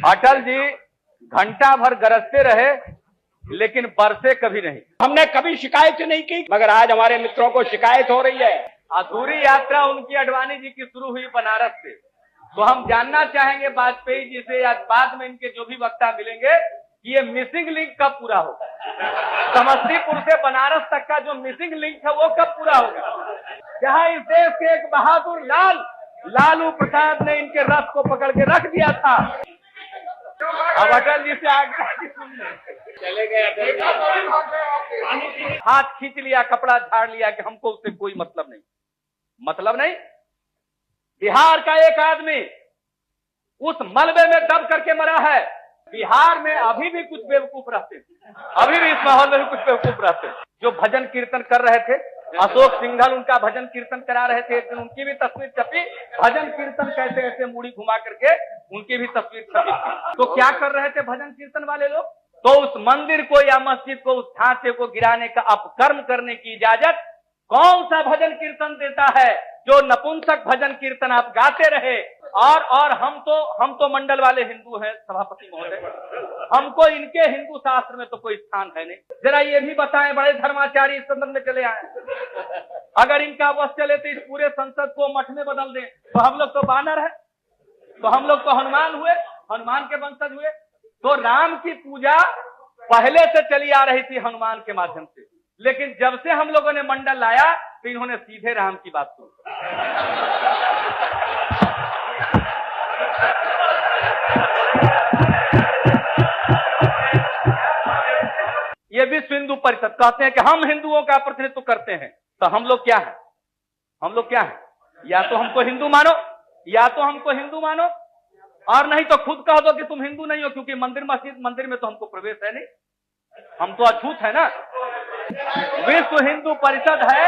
अटल जी घंटा भर गरजते रहे लेकिन बरसे कभी नहीं। हमने कभी शिकायत नहीं की, मगर आज हमारे मित्रों को शिकायत हो रही है। अधूरी यात्रा उनकी अडवाणी जी की शुरू हुई बनारस से, तो हम जानना चाहेंगे वाजपेयी जी से या बाद में इनके जो भी वक्ता मिलेंगे कि ये मिसिंग लिंक कब पूरा होगा। समस्तीपुर से बनारस तक का जो मिसिंग लिंक है वो कब पूरा होगा, जहां इस देश के एक बहादुर लालू प्रसाद ने इनके रथ को पकड़ के रख दिया था। अब अटल जी से आग्रह की सुनने चले गए, हाथ खींच लिया, कपड़ा झाड़ लिया कि हमको उससे कोई मतलब नहीं। बिहार का एक आदमी उस मलबे में दब करके मरा है। बिहार में अभी भी कुछ बेवकूफ रहते, अभी भी इस माहौल में भी कुछ बेवकूफ रहते जो भजन कीर्तन कर रहे थे। अशोक सिंघल उनका भजन कीर्तन करा रहे थे, एक दिन उनकी भी तस्वीर छपी। भजन कीर्तन कैसे ऐसे मुड़ी घुमा करके उनकी भी तस्वीर छपी। तो क्या कर रहे थे भजन कीर्तन वाले लोग? तो उस मंदिर को या मस्जिद को, उस ढांचे को गिराने का अपकर्म करने की इजाजत कौन सा भजन कीर्तन देता है? जो नपुंसक भजन कीर्तन आप गाते रहे। और हम तो मंडल वाले हिंदू हैं सभापति महोदय, हमको इनके हिंदू शास्त्र में तो कोई स्थान है नहीं। जरा ये भी बताएं, बड़े धर्माचारी इस संदर्भ में चले आए, अगर इनका बस चले तो इस पूरे संसद को मठ में बदल दें, तो हम लोग तो बानर है, तो हम लोग तो हनुमान हुए, हनुमान के वंशज हुए। तो राम की पूजा पहले से चली आ रही थी हनुमान के माध्यम से, लेकिन जब से हम लोगों ने मंडल लाया तो इन्होंने सीधे राम की बात की। ये विश्व हिंदू परिषद कहते हैं कि हम हिंदुओं का प्रतिनिधित्व करते हैं। तो हम लोग क्या हैं? या तो हमको हिंदू मानो, और नहीं तो खुद कह दो कि तुम हिंदू नहीं हो, क्योंकि मंदिर में तो हमको प्रवेश है नहीं, हम तो अछूत है ना। विश्व हिंदू परिषद है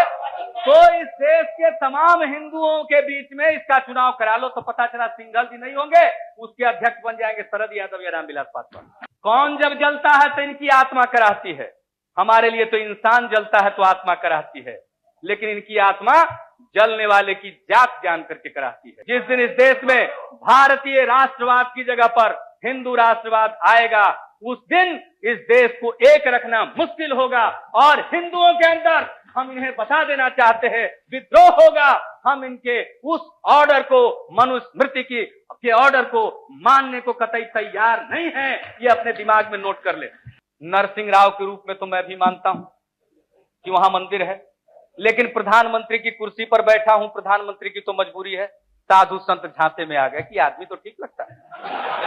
तो इस देश के तमाम हिंदुओं के बीच में इसका चुनाव करा लो, तो पता चला सिंघल जी नहीं होंगे, उसके अध्यक्ष बन जाएंगे शरद यादव या रामविलास पासवान। कौन जब जलता है तो इनकी आत्मा कराहती है। हमारे लिए तो इंसान जलता है तो आत्मा कराहती है, लेकिन इनकी आत्मा जलने वाले की जात जान करके कराहती है। जिस दिन इस देश में भारतीय राष्ट्रवाद की जगह पर हिंदू राष्ट्रवाद आएगा, उस दिन इस देश को एक रखना मुश्किल होगा। और हिंदुओं के अंदर हम इन्हें बता देना चाहते हैं, विद्रोह होगा। हम इनके उस ऑर्डर को, मनुस्मृति के ऑर्डर को मानने को कतई तैयार नहीं है। ये अपने दिमाग में नोट कर ले। नरसिंह राव के रूप में तो मैं भी मानता हूं कि वहां मंदिर है, लेकिन प्रधानमंत्री की कुर्सी पर बैठा हूं, प्रधानमंत्री की तो मजबूरी है। साधु संत झांसे में आ गए कि आदमी तो ठीक लगता है।